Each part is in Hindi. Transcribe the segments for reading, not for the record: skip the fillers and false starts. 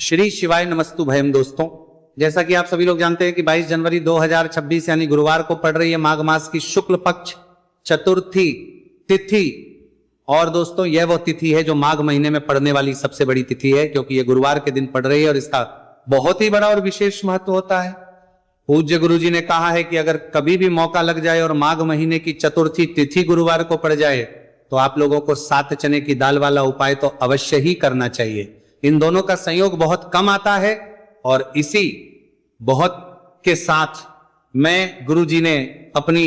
श्री शिवाय नमस्तु भयम। दोस्तों, जैसा कि आप सभी लोग जानते हैं कि 22 जनवरी 2026 यानी गुरुवार को पड़ रही है माघ मास की शुक्ल पक्ष चतुर्थी तिथि। और दोस्तों, यह वो तिथि है जो माघ महीने में पड़ने वाली सबसे बड़ी तिथि है, क्योंकि यह गुरुवार के दिन पड़ रही है और इसका बहुत ही बड़ा और विशेष महत्व होता है। पूज्य गुरु जी ने कहा है कि अगर कभी भी मौका लग जाए और माघ महीने की चतुर्थी तिथि गुरुवार को पड़ जाए तो आप लोगों को 7 चने की दाल वाला उपाय तो अवश्य ही करना चाहिए। इन दोनों का संयोग बहुत कम आता है और इसी बहुत के साथ मैं गुरु जी ने अपनी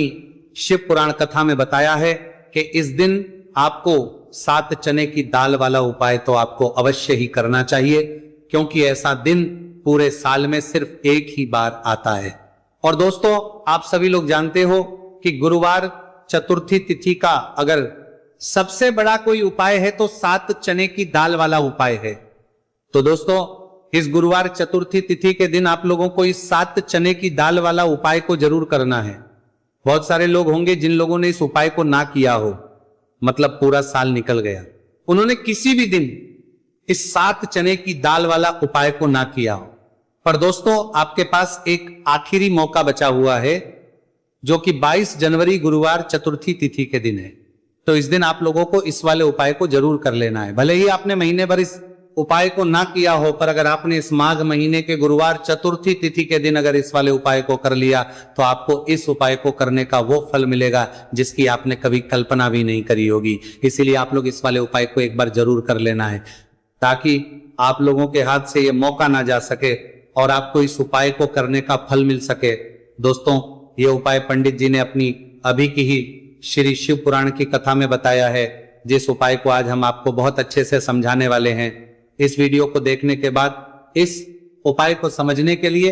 शिव पुराण कथा में बताया है कि इस दिन आपको 7 चने की दाल वाला उपाय तो आपको अवश्य ही करना चाहिए, क्योंकि ऐसा दिन पूरे साल में सिर्फ एक ही बार आता है। और दोस्तों, आप सभी लोग जानते हो कि गुरुवार चतुर्थी तिथि का अगर सबसे बड़ा कोई उपाय है तो 7 चने की दाल वाला उपाय है। तो दोस्तों, इस गुरुवार चतुर्थी तिथि के दिन आप लोगों को इस 7 चने की दाल वाला उपाय को जरूर करना है। बहुत सारे लोग होंगे जिन लोगों ने इस उपाय को ना किया हो, मतलब पूरा साल निकल गया, उन्होंने किसी भी दिन इस 7 चने की दाल वाला उपाय को ना किया हो। पर दोस्तों, आपके पास एक आखिरी मौका बचा हुआ है, जो कि 22 जनवरी गुरुवार चतुर्थी तिथि के दिन है। तो इस दिन आप लोगों को इस वाले उपाय को जरूर कर लेना है। भले ही आपने महीने भर इस उपाय को ना किया हो, पर अगर आपने इस माघ महीने के गुरुवार चतुर्थी तिथि के दिन अगर इस वाले उपाय को कर लिया तो आपको इस उपाय को करने का वो फल मिलेगा जिसकी आपने कभी कल्पना भी नहीं करी होगी। इसीलिए आप लोग इस वाले उपाय को एक बार जरूर कर लेना है, ताकि आप लोगों के हाथ से ये मौका ना जा सके और आपको इस उपाय को करने का फल मिल सके। दोस्तों, ये उपाय पंडित जी ने अपनी अभी की ही श्री शिव पुराण की कथा में बताया है, जिस उपाय को आज हम आपको बहुत अच्छे से समझाने वाले हैं। इस वीडियो को देखने के बाद इस उपाय को समझने के लिए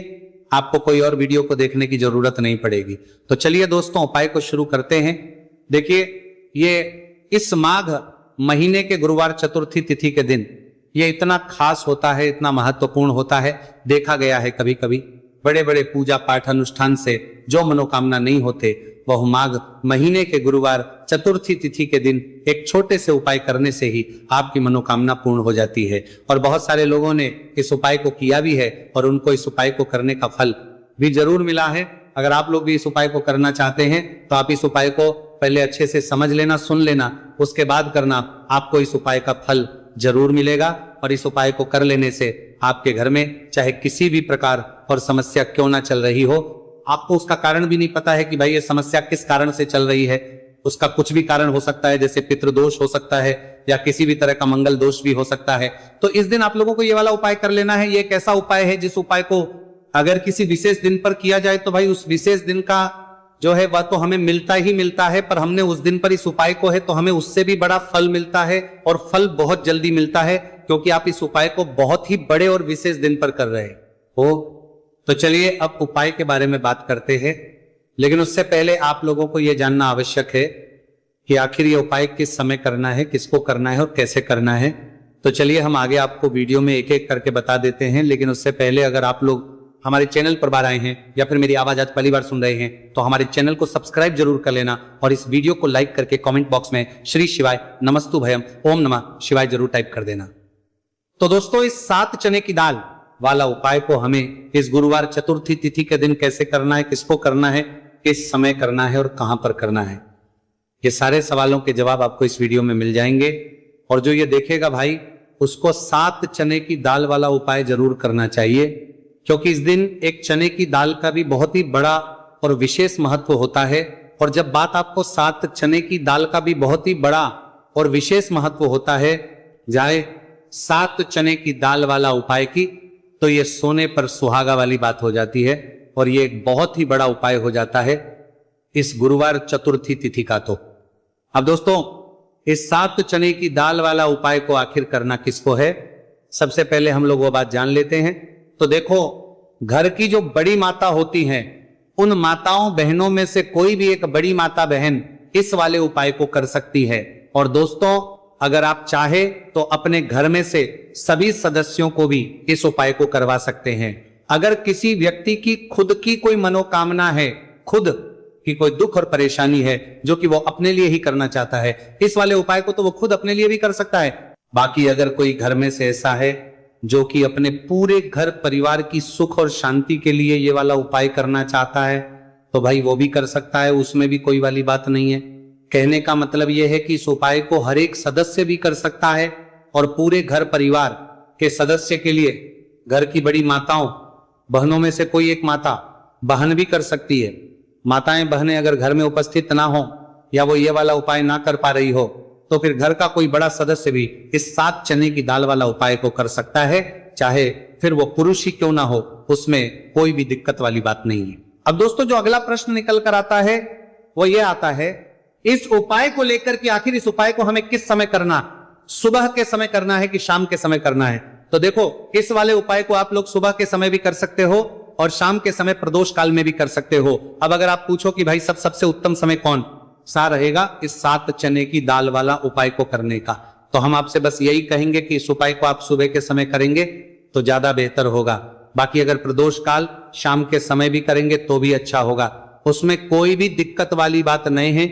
आपको कोई और वीडियो को देखने की जरूरत नहीं पड़ेगी। तो चलिए दोस्तों, उपाय को शुरू करते हैं। देखिए, ये इस माघ महीने के गुरुवार चतुर्थी तिथि के दिन ये इतना खास होता है, इतना महत्वपूर्ण होता है। देखा गया है कभी कभी बड़े बड़े पूजा पाठ अनुष्ठान से जो मनोकामना नहीं होते, वह माघ महीने के गुरुवार चतुर्थी तिथि के दिन एक छोटे से उपाय करने से ही आपकी मनोकामना पूर्ण हो जाती है। और बहुत सारे लोगों ने इस उपाय को किया भी है और उनको इस उपाय को करने का फल भी जरूर मिला है। अगर आप लोग भी इस उपाय को करना चाहते हैं तो आप इस उपाय को पहले अच्छे से समझ लेना, सुन लेना, उसके बाद करना। आपको इस उपाय का फल जरूर मिलेगा और इस उपाय को कर लेने से आपके घर में चाहे किसी भी प्रकार और समस्या क्यों ना चल रही हो, आपको उसका कारण भी नहीं पता है कि भाई ये समस्या किस कारण से चल रही है, उसका कुछ भी कारण हो सकता है, जैसे पितृदोष हो सकता है या किसी भी तरह का मंगल दोष भी हो सकता है। तो इस दिन आप लोगों को ये वाला उपाय कर लेना है। ये एक ऐसा उपाय है जिस उपाय को अगर किसी विशेष दिन पर किया जाए तो भाई उस विशेष दिन का जो है वह तो हमें मिलता ही मिलता है, पर हमने उस दिन पर इस उपाय को है तो हमें उससे भी बड़ा फल मिलता है और फल बहुत जल्दी मिलता है, क्योंकि आप इस उपाय को बहुत ही बड़े और विशेष दिन पर कर रहे हो। तो चलिए अब उपाय के बारे में बात करते हैं, लेकिन उससे पहले आप लोगों को यह जानना आवश्यक है कि आखिर ये उपाय किस समय करना है, किसको करना है और कैसे करना है। तो चलिए हम आगे आपको वीडियो में एक एक करके बता देते हैं। लेकिन उससे पहले अगर आप लोग हमारे चैनल पर बार आए हैं या फिर मेरी आवाज आज पहली बार सुन रहे हैं तो हमारे चैनल को सब्सक्राइब जरूर कर लेना और इस वीडियो को लाइक करके कमेंट बॉक्स में श्री शिवाय नमस्तु भयम ओम नमः शिवाय जरूर टाइप कर देना। तो दोस्तों, इस 7 चने की दाल वाला उपाय को हमें इस गुरुवार चतुर्थी तिथि के दिन कैसे करना है, किसको करना है, किस समय करना है और कहां पर करना है, ये सारे सवालों के जवाब आपको इस वीडियो में मिल जाएंगे। और जो ये देखेगा भाई, उसको 7 चने की दाल वाला उपाय जरूर करना चाहिए, क्योंकि इस दिन एक चने की दाल का भी बहुत ही बड़ा और विशेष महत्व होता है। और जब बात आपको 7 चने की दाल का भी बहुत ही बड़ा और विशेष महत्व होता है, जाए 7 चने की दाल वाला उपाय की, तो ये सोने पर सुहागा वाली बात हो जाती है और ये एक बहुत ही बड़ा उपाय हो जाता है इस गुरुवार चतुर्थी तिथि का। तो अब दोस्तों, इस 7 चने की दाल वाला उपाय को आखिर करना किसको है, सबसे पहले हम लोग वो बात जान लेते हैं। तो देखो, घर की जो बड़ी माता होती हैं, उन माताओं बहनों में से कोई भी एक बड़ी माता बहन इस वाले उपाय को कर सकती है। और दोस्तों, अगर आप चाहे तो अपने घर में से सभी सदस्यों को भी इस उपाय को करवा सकते हैं। अगर किसी व्यक्ति की खुद की कोई मनोकामना है, खुद की कोई दुख और परेशानी है जो कि वो अपने लिए ही करना चाहता है, इस वाले उपाय को तो वो खुद अपने लिए भी कर सकता है। बाकी अगर कोई घर में से ऐसा है जो कि अपने पूरे घर परिवार की सुख और शांति के लिए ये वाला उपाय करना चाहता है, तो भाई वो भी कर सकता है, उसमें भी कोई वाली बात नहीं है। कहने का मतलब यह है कि इस उपाय को हर एक सदस्य भी कर सकता है और पूरे घर परिवार के सदस्य के लिए घर की बड़ी माताओं बहनों में से कोई एक माता बहन भी कर सकती है। माताएं बहनें अगर घर में उपस्थित ना हो या वो ये वाला उपाय ना कर पा रही हो तो फिर घर का कोई बड़ा सदस्य भी इस 7 चने की दाल वाला उपाय को कर सकता है, चाहे फिर वो पुरुष ही क्यों ना हो, उसमें कोई भी दिक्कत वाली बात नहीं है। अब दोस्तों जो अगला प्रश्न निकल कर आता है वो ये आता है इस उपाय को लेकर कि आखिर इस उपाय को हमें किस समय करना, सुबह के समय करना है कि शाम के समय करना है। तो देखो इस वाले उपाय को आप लोग सुबह के समय भी कर सकते हो और शाम के समय प्रदोष काल में भी कर सकते हो। अब अगर आप पूछो कि भाई सबसे उत्तम समय कौन सा रहेगा इस 7 चने की दाल वाला उपाय को करने का, तो हम आपसे बस यही कहेंगे कि इस उपाय को आप सुबह के समय करेंगे तो ज्यादा बेहतर होगा। बाकी अगर प्रदोष काल शाम के समय भी करेंगे तो भी अच्छा होगा, उसमें कोई भी दिक्कत वाली बात नहीं है।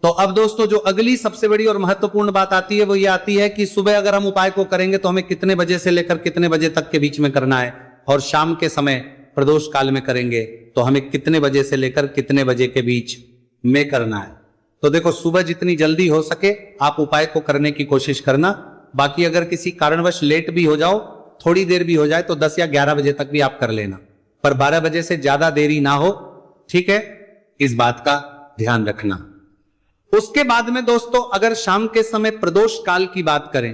तो अब दोस्तों जो अगली सबसे बड़ी और महत्वपूर्ण बात आती है वो ये आती है कि सुबह अगर हम उपाय को करेंगे तो हमें कितने बजे से लेकर कितने बजे तक के बीच में करना है, और शाम के समय प्रदोष काल में करेंगे तो हमें कितने बजे से लेकर कितने बजे के बीच में करना है। तो देखो सुबह जितनी जल्दी हो सके आप उपाय को करने की कोशिश करना। बाकी अगर किसी कारणवश लेट भी हो जाओ, थोड़ी देर भी हो जाए तो 10 या 11 बजे तक भी आप कर लेना, पर 12 बजे से ज्यादा देरी ना हो, ठीक है, इस बात का ध्यान रखना। उसके बाद में दोस्तों अगर शाम के समय प्रदोष काल की बात करें,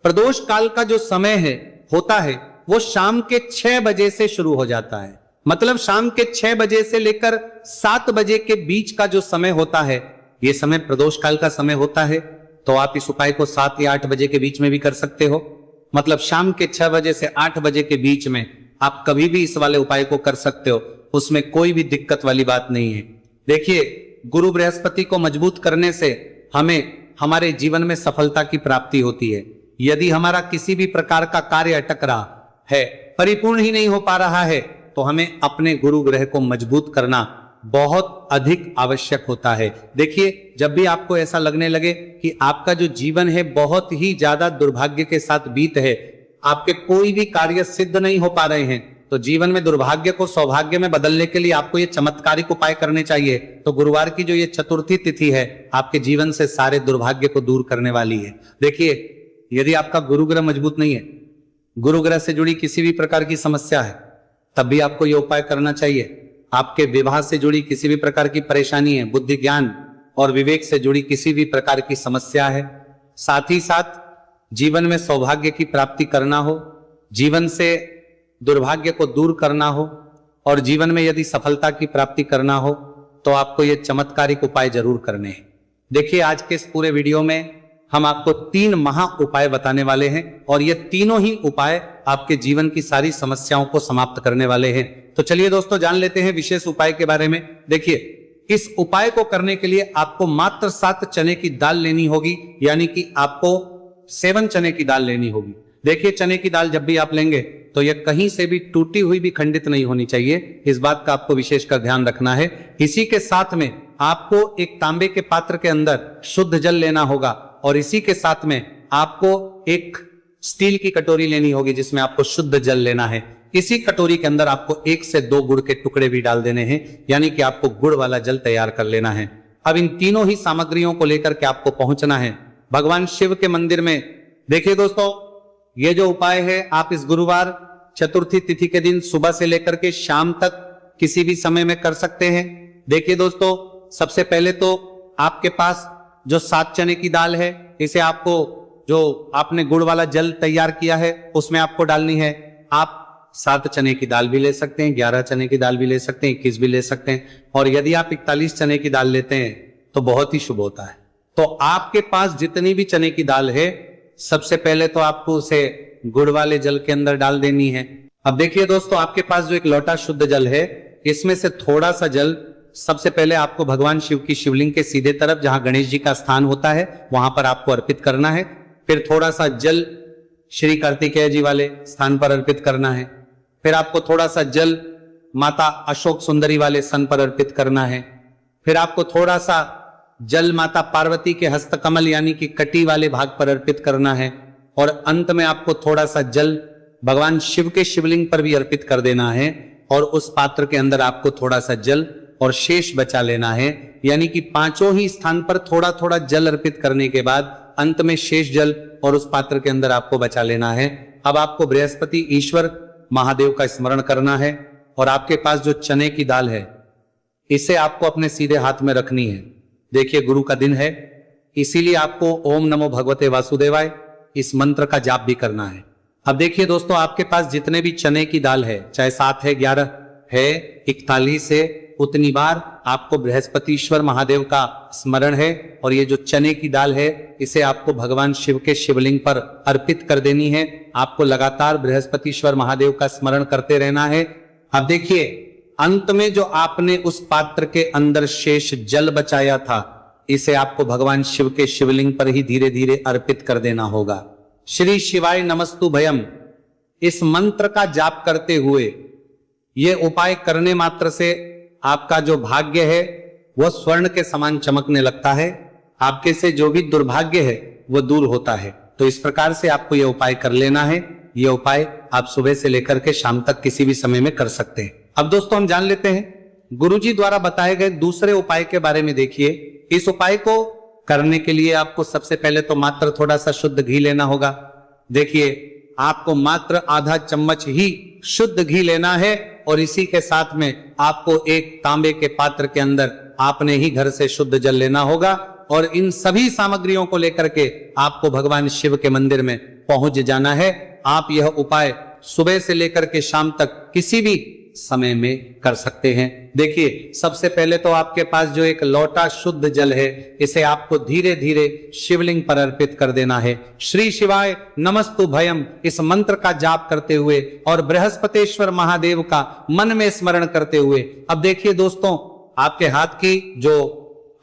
प्रदोष काल का जो समय है होता है वो शाम के 6 बजे से शुरू हो जाता है। मतलब शाम के 6 बजे से लेकर 7 बजे के बीच का जो समय होता है ये समय प्रदोष काल का समय होता है। तो आप इस उपाय को 7 या 8 बजे के बीच में भी कर सकते हो। मतलब शाम के 6 बजे से 8 बजे के बीच में आप कभी भी इस वाले उपाय को कर सकते हो, उसमें कोई भी दिक्कत वाली बात नहीं है। देखिए गुरु बृहस्पति को मजबूत करने से हमें हमारे जीवन में सफलता की प्राप्ति होती है। यदि हमारा किसी भी प्रकार का कार्य अटक रहा है, परिपूर्ण ही नहीं हो पा रहा है, तो हमें अपने गुरु ग्रह को मजबूत करना बहुत अधिक आवश्यक होता है। देखिए जब भी आपको ऐसा लगने लगे कि आपका जो जीवन है बहुत ही ज्यादा दुर्भाग्य के साथ बीत है, आपके कोई भी कार्य सिद्ध नहीं हो पा रहे हैं, तो जीवन में दुर्भाग्य को सौभाग्य में बदलने के लिए आपको ये चमत्कारिक उपाय करने चाहिए। तो गुरुवार की जो ये चतुर्थी तिथि है आपके जीवन से सारे दुर्भाग्य को दूर करने वाली है। देखिए यदि आपका गुरु ग्रह मजबूत नहीं है, गुरु ग्रह से जुड़ी किसी भी प्रकार की समस्या है, तब भी आपको यह उपाय करना चाहिए। आपके विवाह से जुड़ी किसी भी प्रकार की परेशानी है, बुद्धि ज्ञान और विवेक से जुड़ी किसी भी प्रकार की समस्या है, साथ ही साथ जीवन में सौभाग्य की प्राप्ति करना हो, जीवन से दुर्भाग्य को दूर करना हो और जीवन में यदि सफलता की प्राप्ति करना हो, तो आपको ये चमत्कारिक उपाय जरूर करने हैं। देखिए आज के इस पूरे वीडियो में हम आपको 3 महा उपाय बताने वाले हैं और ये तीनों ही उपाय आपके जीवन की सारी समस्याओं को समाप्त करने वाले हैं। तो चलिए दोस्तों जान लेते हैं विशेष उपाय के बारे में। देखिए इस उपाय को करने के लिए आपको मात्र 7 चने की दाल लेनी होगी, यानी कि आपको 7 चने की दाल लेनी होगी। देखिए चने की दाल जब भी आप लेंगे तो यह कहीं से भी टूटी हुई भी खंडित नहीं होनी चाहिए, इस बात का आपको विशेषकर ध्यान रखना है। इसी के साथ में आपको एक तांबे के पात्र के अंदर शुद्ध जल लेना होगा और इसी के साथ में आपको एक स्टील की कटोरी लेनी होगी जिसमें आपको शुद्ध जल लेना है। इसी कटोरी के अंदर आपको 1 से 2 गुड़ के टुकड़े भी डाल देने हैं, यानी कि आपको गुड़ वाला जल तैयार कर लेना है। अब इन तीनों ही सामग्रियों को लेकर के आपको पहुंचना है भगवान शिव के मंदिर में। देखिए दोस्तों ये जो उपाय है आप इस गुरुवार चतुर्थी तिथि के दिन सुबह से लेकर के शाम तक किसी भी समय में कर सकते हैं। देखिए दोस्तों सबसे पहले तो आपके पास जो 7 चने की दाल है, इसे आपको जो आपने गुड़ वाला जल तैयार किया है उसमें आपको डालनी है। आप 7 चने की दाल भी ले सकते हैं, 11 चने की दाल भी ले सकते हैं, 21 भी ले सकते हैं, और यदि आप 41 चने की दाल लेते हैं तो बहुत ही शुभ होता है। तो आपके पास जितनी भी चने की दाल है सबसे पहले तो आपको उसे गुड़ वाले जल के अंदर डाल देनी है। अब देखिए दोस्तों आपके पास जो एक लोटा शुद्ध जल है, इसमें से थोड़ा सा जल सबसे पहले आपको भगवान शिव की शिवलिंग के सीधे तरफ जहां गणेश जी का स्थान होता है वहां पर आपको अर्पित करना है। फिर थोड़ा सा जल श्री कार्तिकेय जी वाले स्थान पर अर्पित करना है। फिर आपको थोड़ा सा जल माता अशोक सुंदरी वाले स्तन पर अर्पित करना है। फिर आपको थोड़ा सा जल माता पार्वती के हस्तकमल यानी कि कटी वाले भाग पर अर्पित करना है। और अंत में आपको थोड़ा सा जल भगवान शिव के शिवलिंग पर भी अर्पित कर देना है और उस पात्र के अंदर आपको थोड़ा सा जल और शेष बचा लेना है। यानी कि पांचों ही स्थान पर थोड़ा थोड़ा जल अर्पित करने के बाद अंत में शेष जल और उस पात्र के अंदर आपको बचा लेना है। अब आपको बृहस्पति ईश्वर महादेव का स्मरण करना है और आपके पास जो चने की दाल है इसे आपको अपने सीधे हाथ में रखनी है। देखिए गुरु का दिन है, इसीलिए आपको ओम नमो भगवते वासुदेवाय इस मंत्र का जाप भी करना है। अब देखिए दोस्तों, आपके पास जितने भी चने की दाल है, चाहे 7 है, 11 है, 41 है, उतनी बार आपको बृहस्पतिश्वर महादेव का स्मरण है और ये जो चने की दाल है इसे आपको भगवान शिव के शिवलिंग पर अर्पित कर देनी है। आपको लगातार बृहस्पतिश्वर महादेव का स्मरण करते रहना है। अब देखिए अंत में जो आपने उस पात्र के अंदर शेष जल बचाया था इसे आपको भगवान शिव के शिवलिंग पर ही धीरे धीरे अर्पित कर देना होगा। श्री शिवाय नमस्तु भयम इस मंत्र का जाप करते हुए ये उपाय करने मात्र से आपका जो भाग्य है वह स्वर्ण के समान चमकने लगता है। आपके से जो भी दुर्भाग्य है वह दूर होता है। तो इस प्रकार से आपको यह उपाय कर लेना है। यह उपाय आप सुबह से लेकर के शाम तक किसी भी समय में कर सकते हैं। अब दोस्तों हम जान लेते हैं गुरुजी द्वारा बताए गए दूसरे उपाय के बारे में। देखिए इस उपाय को करने के लिए आपको सबसे पहले तो मात्र थोड़ा सा शुद्ध घी लेना होगा। देखिए आपको मात्र आधा चम्मच ही शुद्ध घी लेना है और इसी के साथ में आपको एक तांबे के पात्र के अंदर आपने ही घर से शुद्ध जल लेना होगा और इन सभी सामग्रियों को लेकर के आपको भगवान शिव के मंदिर में पहुंच जाना है। आप यह उपाय सुबह से लेकर के शाम तक किसी भी समय में कर सकते हैं। देखिए सबसे पहले तो आपके पास जो एक लोटा शुद्ध जल है इसे आपको धीरे धीरे शिवलिंग पर अर्पित कर देना है। श्री शिवाय नमस्तु भयम इस मंत्र का जाप करते हुए और बृहस्पतिश्वर महादेव का मन में स्मरण करते हुए। अब देखिए दोस्तों, आपके हाथ की जो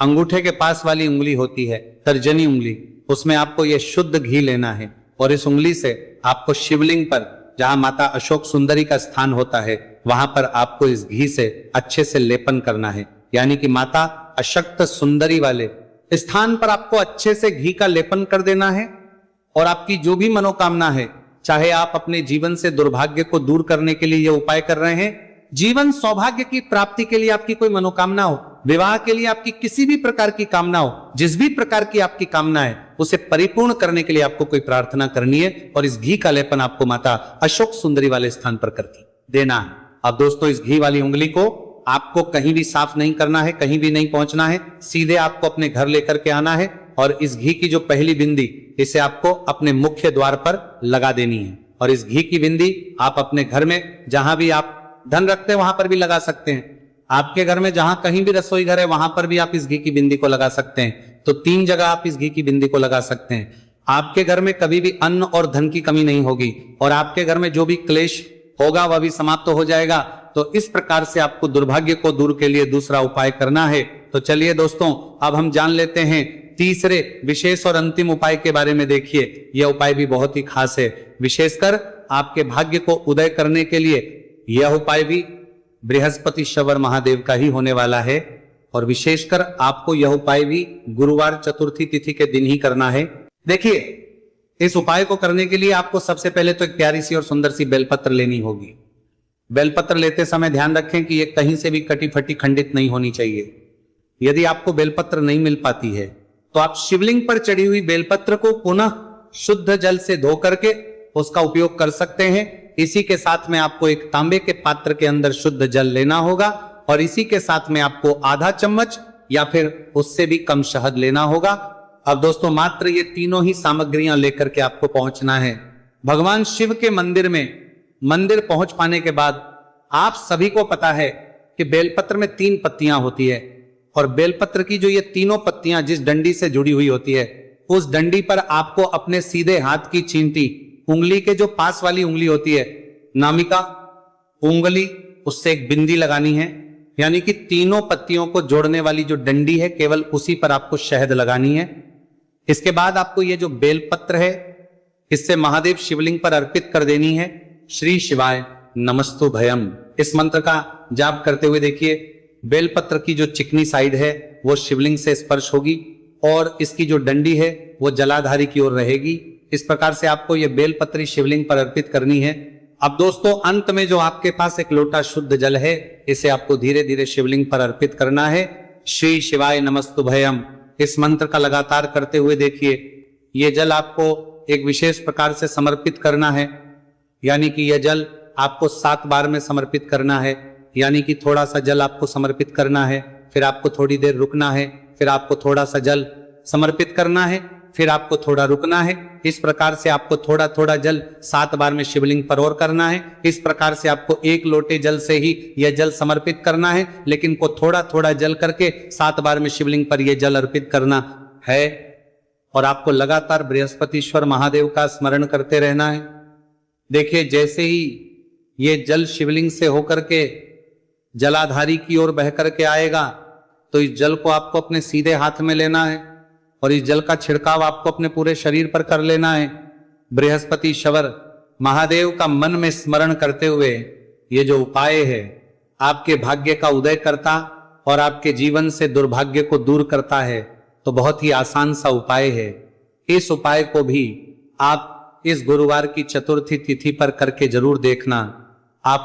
अंगूठे के पास वाली उंगली होती है, तर्जनी उंगली, उसमें आपको यह शुद्ध घी लेना है और इस उंगली से आपको शिवलिंग पर जहां माता अशोक सुंदरी का स्थान होता है वहां पर आपको इस घी से अच्छे से लेपन करना है। यानी कि माता अशक्त सुंदरी वाले स्थान पर आपको अच्छे से घी का लेपन कर देना है और आपकी जो भी मनोकामना है, चाहे आप अपने जीवन से दुर्भाग्य को दूर करने के लिए यह उपाय कर रहे हैं, जीवन सौभाग्य की प्राप्ति के लिए आपकी कोई मनोकामना हो, विवाह के लिए आपकी किसी भी प्रकार की कामना हो, जिस भी प्रकार की आपकी कामना है उसे परिपूर्ण करने के लिए आपको कोई प्रार्थना करनी है और इस घी का लेपन आपको माता अशोक सुंदरी वाले स्थान पर करके देना है। अब दोस्तों इस घी वाली उंगली को आपको कहीं भी साफ नहीं करना है, कहीं भी नहीं पहुंचना है, सीधे आपको अपने घर लेकर के आना है और इस घी की जो पहली बिंदी इसे आपको अपने मुख्य द्वार पर लगा देनी है। और इस घी की बिंदी आप अपने घर में जहां भी आप धन रखते हैं वहां पर भी लगा सकते हैं। आपके घर में जहां कहीं भी रसोई घर है वहां पर भी आप इस घी की बिंदी को लगा सकते हैं। तो 3 जगह आप इस घी की बिंदी को लगा सकते हैं। आपके घर में कभी भी अन्न और धन की कमी नहीं होगी और आपके घर में जो भी क्लेश होगा वह भी समाप्त हो जाएगा। तो इस प्रकार से आपको दुर्भाग्य को दूर के लिए दूसरा उपाय करना है। तो चलिए दोस्तों अब हम जान लेते हैं तीसरे विशेष और अंतिम उपाय के बारे में। देखिए यह उपाय भी बहुत ही खास है, विशेषकर आपके भाग्य को उदय करने के लिए यह उपाय भी बृहस्पतिश्वर महादेव का ही होने वाला है और विशेषकर आपको यह उपाय भी गुरुवार चतुर्थी तिथि के दिन ही करना है। देखिए इस उपाय को करने के लिए आपको सबसे पहले तो एक प्यारी सी और सुंदर सी बेलपत्र लेनी होगी। बेलपत्र लेते समय ध्यान रखें कि यह कहीं से भी कटी फटी खंडित नहीं होनी चाहिए। यदि आपको बेलपत्र नहीं मिल पाती है तो आप शिवलिंग पर चढ़ी हुई बेलपत्र को पुनः शुद्ध जल से धो करके उसका उपयोग कर सकते हैं। इसी के साथ में आपको एक तांबे के पात्र के अंदर शुद्ध जल लेना होगा और इसी के साथ में आपको आधा चम्मच या फिर उससे भी कम शहद लेना होगा। अब दोस्तों मात्र ये तीनों ही सामग्रियां लेकर के आपको पहुंचना है भगवान शिव के मंदिर में। मंदिर पहुंच पाने के बाद आप सभी को पता है कि बेलपत्र में 3 पत्तियां होती है और बेलपत्र की जो ये तीनों पत्तियां जिस डंडी से जुड़ी हुई होती है उस डंडी पर आपको अपने सीधे हाथ की चींटी उंगली के जो पास वाली उंगली होती है, नामिका उंगली, उससे एक बिंदी लगानी है। यानी कि तीनों पत्तियों को जोड़ने वाली जो डंडी है केवल उसी पर आपको शहद लगानी है। इसके बाद आपको ये जो बेलपत्र है इससे महादेव शिवलिंग पर अर्पित कर देनी है। श्री शिवाय नमस्तु भयम इस मंत्र का जाप करते हुए देखिए बेलपत्र की जो चिकनी साइड है वो शिवलिंग से स्पर्श होगी और इसकी जो डंडी है वो जलाधारी की ओर रहेगी। इस प्रकार से आपको ये बेलपत्री शिवलिंग पर अर्पित करनी है। अब दोस्तों अंत में जो आपके पास एक लोटा शुद्ध जल है, इसे आपको धीरे धीरे शिवलिंग पर अर्पित करना है। श्री शिवाय नमस्तुभयम इस मंत्र का लगातार करते हुए देखिए, ये जल आपको एक विशेष प्रकार से समर्पित करना है, यानी कि यह जल आपको 7 बार में समर्पित करना है। यानी कि थोड़ा सा जल आपको समर्पित करना है, फिर आपको थोड़ी देर रुकना है, फिर आपको थोड़ा सा जल समर्पित करना है, फिर आपको थोड़ा रुकना है। इस प्रकार से आपको थोड़ा थोड़ा जल 7 बार में शिवलिंग पर और करना है। इस प्रकार से आपको 1 लोटे जल से ही यह जल समर्पित करना है, लेकिन को थोड़ा थोड़ा जल करके 7 बार में शिवलिंग पर यह जल अर्पित करना है। और आपको लगातार बृहस्पतिश्वर महादेव का स्मरण करते रहना है। देखिए, जैसे ही ये जल शिवलिंग से होकर के जलाधारी की ओर बह करके आएगा, तो इस जल को आपको अपने सीधे हाथ में लेना है और इस जल का छिड़काव आपको अपने पूरे शरीर पर कर लेना है। बृहस्पतिश्वर महादेव का मन में स्मरण करते हुए ये जो उपाय है आपके भाग्य का उदय करता और आपके जीवन से दुर्भाग्य को दूर करता है। तो बहुत ही आसान सा उपाय है। इस उपाय को भी आप इस गुरुवार की चतुर्थी तिथि पर करके जरूर देखना। आप